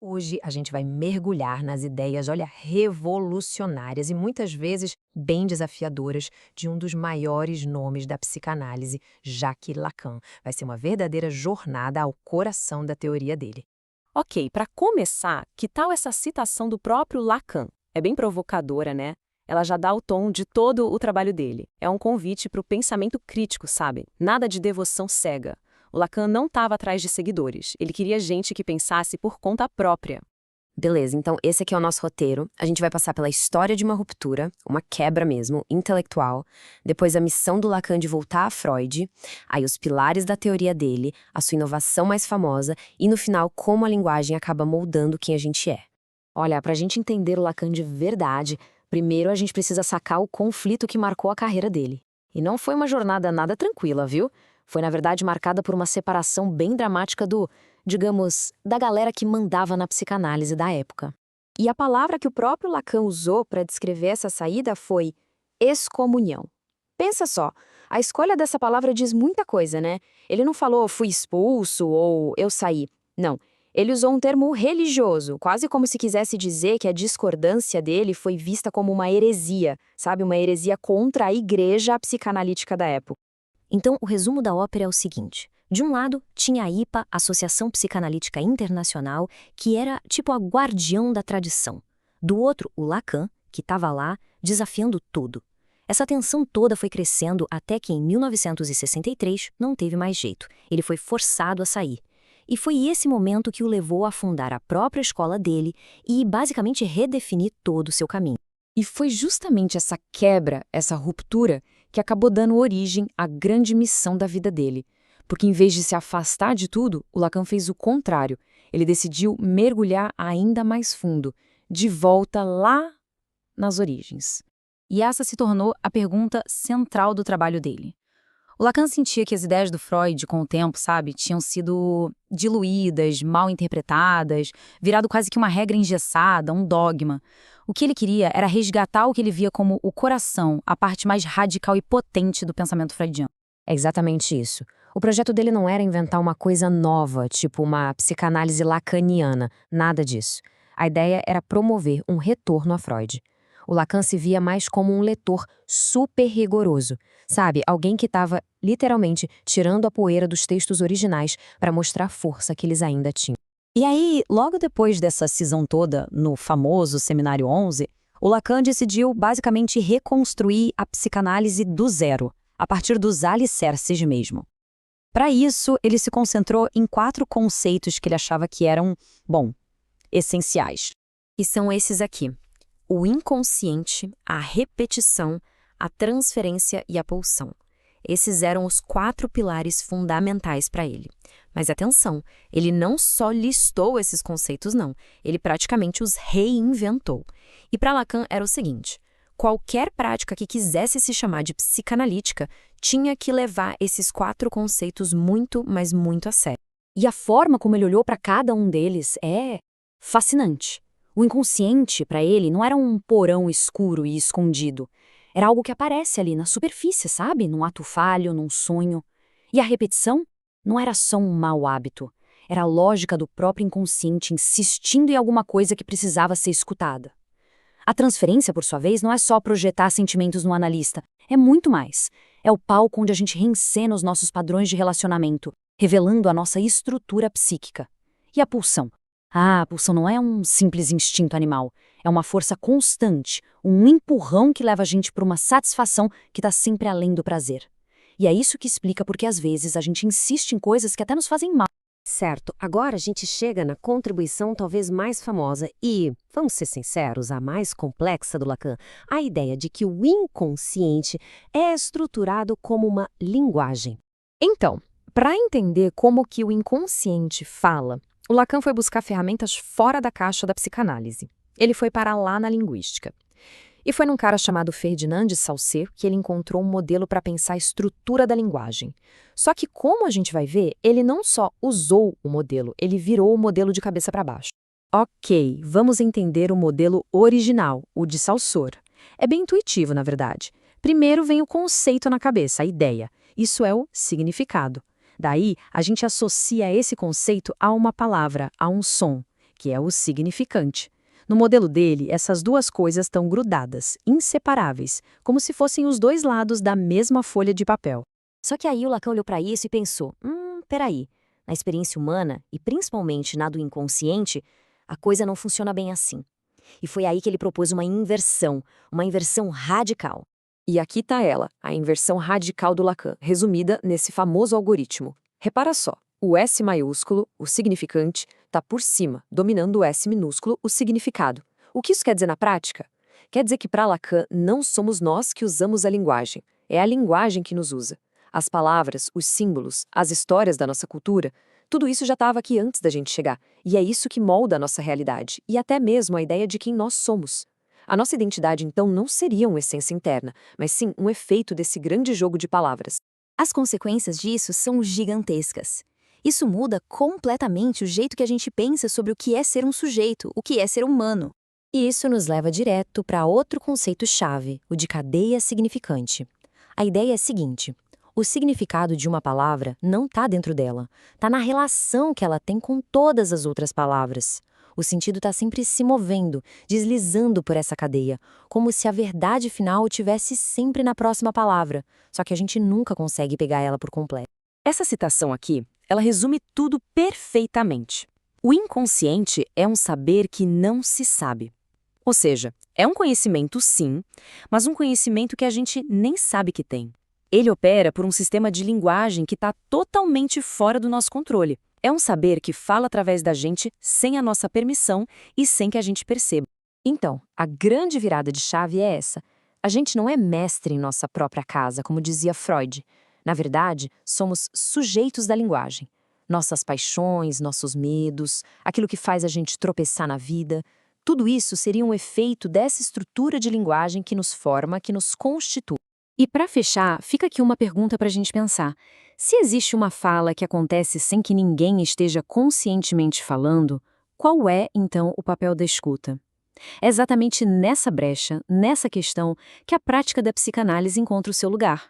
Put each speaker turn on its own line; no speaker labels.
Hoje a gente vai mergulhar nas ideias, olha, revolucionárias e muitas vezes bem desafiadoras de um dos maiores nomes da psicanálise, Jacques Lacan. Vai ser uma verdadeira jornada ao coração da teoria dele.
Ok, para começar, que tal essa citação do próprio Lacan? É bem provocadora, né? Ela já dá o tom de todo o trabalho dele. É um convite para o pensamento crítico, sabe? Nada de devoção cega. O Lacan não estava atrás de seguidores. Ele queria gente que pensasse por conta própria.
Beleza, então esse aqui é o nosso roteiro. A gente vai passar pela história de uma ruptura, uma quebra mesmo, intelectual, depois a missão do Lacan de voltar a Freud, aí os pilares da teoria dele, a sua inovação mais famosa e, no final, como a linguagem acaba moldando quem a gente é. Olha, para a gente entender o Lacan de verdade, primeiro a gente precisa sacar o conflito que marcou a carreira dele. E não foi uma jornada nada tranquila, viu? Foi, na verdade, marcada por uma separação bem dramática digamos, da galera que mandava na psicanálise da época. E a palavra que o próprio Lacan usou para descrever essa saída foi excomunhão. Pensa só, a escolha dessa palavra diz muita coisa, né? Ele não falou fui expulso ou eu saí. Não. Ele usou um termo religioso, quase como se quisesse dizer que a discordância dele foi vista como uma heresia, sabe? Uma heresia contra a igreja psicanalítica da época. Então, o resumo da ópera é o seguinte. De um lado, tinha a IPA, Associação Psicanalítica Internacional, que era tipo a guardião da tradição. Do outro, o Lacan, que estava lá, desafiando tudo. Essa tensão toda foi crescendo até que, em 1963, não teve mais jeito. Ele foi forçado a sair. E foi esse momento que o levou a fundar a própria escola dele e, basicamente, redefinir todo o seu caminho. E foi justamente essa quebra, essa ruptura, que acabou dando origem à grande missão da vida dele. Porque em vez de se afastar de tudo, o Lacan fez o contrário. Ele decidiu mergulhar ainda mais fundo, de volta lá nas origens. E essa se tornou a pergunta central do trabalho dele. O Lacan sentia que as ideias do Freud, com o tempo, sabe, tinham sido diluídas, mal interpretadas, virado quase que uma regra engessada, um dogma. O que ele queria era resgatar o que ele via como o coração, a parte mais radical e potente do pensamento freudiano. É exatamente isso. O projeto dele não era inventar uma coisa nova, tipo uma psicanálise lacaniana, nada disso. A ideia era promover um retorno a Freud. O Lacan se via mais como um leitor super rigoroso, sabe? Alguém que estava, literalmente, tirando a poeira dos textos originais para mostrar a força que eles ainda tinham.
E aí, logo depois dessa cisão toda, no famoso Seminário 11, o Lacan decidiu basicamente reconstruir a psicanálise do zero, a partir dos alicerces mesmo. Para isso, ele se concentrou em 4 conceitos que ele achava que eram, essenciais.
E são esses aqui: o inconsciente, a repetição, a transferência e a pulsão. Esses eram os 4 pilares fundamentais para ele. Mas atenção, ele não só listou esses conceitos, não. Ele praticamente os reinventou. E para Lacan era o seguinte: qualquer prática que quisesse se chamar de psicanalítica tinha que levar esses 4 conceitos muito, mas muito a sério. E a forma como ele olhou para cada um deles é fascinante. O inconsciente, para ele, não era um porão escuro e escondido. Era algo que aparece ali na superfície, sabe? Num ato falho, num sonho. E a repetição não era só um mau hábito. Era a lógica do próprio inconsciente insistindo em alguma coisa que precisava ser escutada. A transferência, por sua vez, não é só projetar sentimentos no analista. É muito mais. É o palco onde a gente reencena os nossos padrões de relacionamento, revelando a nossa estrutura psíquica. E a pulsão? A pulsão não é um simples instinto animal. É uma força constante, um empurrão que leva a gente para uma satisfação que está sempre além do prazer. E é isso que explica porque às vezes a gente insiste em coisas que até nos fazem mal. Certo, agora a gente chega na contribuição talvez mais famosa e, vamos ser sinceros, a mais complexa do Lacan, a ideia de que o inconsciente é estruturado como uma linguagem. Então, para entender como que o inconsciente fala, o Lacan foi buscar ferramentas fora da caixa da psicanálise. Ele foi parar lá na linguística. E foi num cara chamado Ferdinand de Saussure que ele encontrou um modelo para pensar a estrutura da linguagem. Só que, como a gente vai ver, ele não só usou o modelo, ele virou o modelo de cabeça para baixo. Ok, vamos entender o modelo original, o de Saussure. É bem intuitivo, na verdade. Primeiro vem o conceito na cabeça, a ideia. Isso é o significado. Daí, a gente associa esse conceito a uma palavra, a um som,
que é o significante. No modelo dele, essas duas coisas estão grudadas, inseparáveis, como se fossem os dois lados da mesma folha de papel.
Só que aí o Lacan olhou para isso e pensou, peraí, na experiência humana, e principalmente na do inconsciente, a coisa não funciona bem assim. E foi aí que ele propôs uma inversão radical.
E aqui está ela, a inversão radical do Lacan, resumida nesse famoso algoritmo. Repara só, o S maiúsculo, o significante, está por cima, dominando o S minúsculo, o significado. O que isso quer dizer na prática? Quer dizer que para Lacan não somos nós que usamos a linguagem, é a linguagem que nos usa. As palavras, os símbolos, as histórias da nossa cultura, tudo isso já estava aqui antes da gente chegar, e é isso que molda a nossa realidade, e até mesmo a ideia de quem nós somos. A nossa identidade, então, não seria uma essência interna, mas sim um efeito desse grande jogo de palavras.
As consequências disso são gigantescas. Isso muda completamente o jeito que a gente pensa sobre o que é ser um sujeito, o que é ser humano.
E isso nos leva direto para outro conceito-chave, o de cadeia significante. A ideia é a seguinte: o significado de uma palavra não está dentro dela, está na relação que ela tem com todas as outras palavras. O sentido está sempre se movendo, deslizando por essa cadeia, como se a verdade final estivesse sempre na próxima palavra, só que a gente nunca consegue pegar ela por completo.
Essa citação aqui, ela resume tudo perfeitamente. O inconsciente é um saber que não se sabe. Ou seja, é um conhecimento sim, mas um conhecimento que a gente nem sabe que tem. Ele opera por um sistema de linguagem que está totalmente fora do nosso controle. É um saber que fala através da gente sem a nossa permissão e sem que a gente perceba.
Então, a grande virada de chave é essa. A gente não é mestre em nossa própria casa, como dizia Freud. Na verdade, somos sujeitos da linguagem. Nossas paixões, nossos medos, aquilo que faz a gente tropeçar na vida, tudo isso seria um efeito dessa estrutura de linguagem que nos forma, que nos constitui.
E para fechar, fica aqui uma pergunta para a gente pensar. Se existe uma fala que acontece sem que ninguém esteja conscientemente falando, qual é, então, o papel da escuta? É exatamente nessa brecha, nessa questão, que a prática da psicanálise encontra o seu lugar.